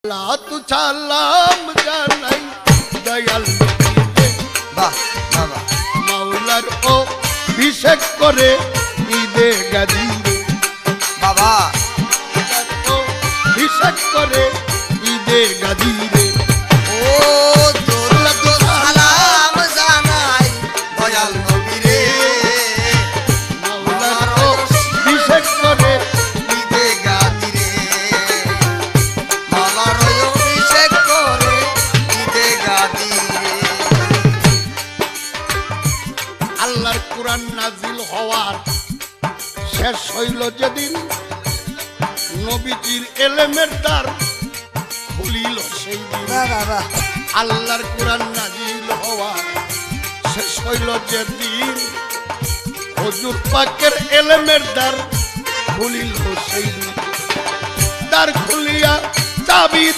লাতু সালাম জানাই দয়াল নবীকে বাহ বাবা মাওলার অভিষেক করে ঈদে গাজীরে বাবা অভিষেক করে ঈদে গাজীরে ও তোর তো সালাম জানাই দয়াল নবীরে মাওলার অভিষেক করে ঈদে গাজীরে মাওলার অভিষেক করে ঈদে গাজীরে আল্লাহর কোরআন নাজিল হওয়ার শেষ হইল যেদিন নবীজির এলেমের দ্বার খুলিল সেই দিন বাবা আল্লাহর কোরআন নাজিল হওয়া শেষ হইল যেদিন হুজুর পাকের এলেমের দ্বার খুলিল সেই দিন দ্বার খুলিয়া চাবি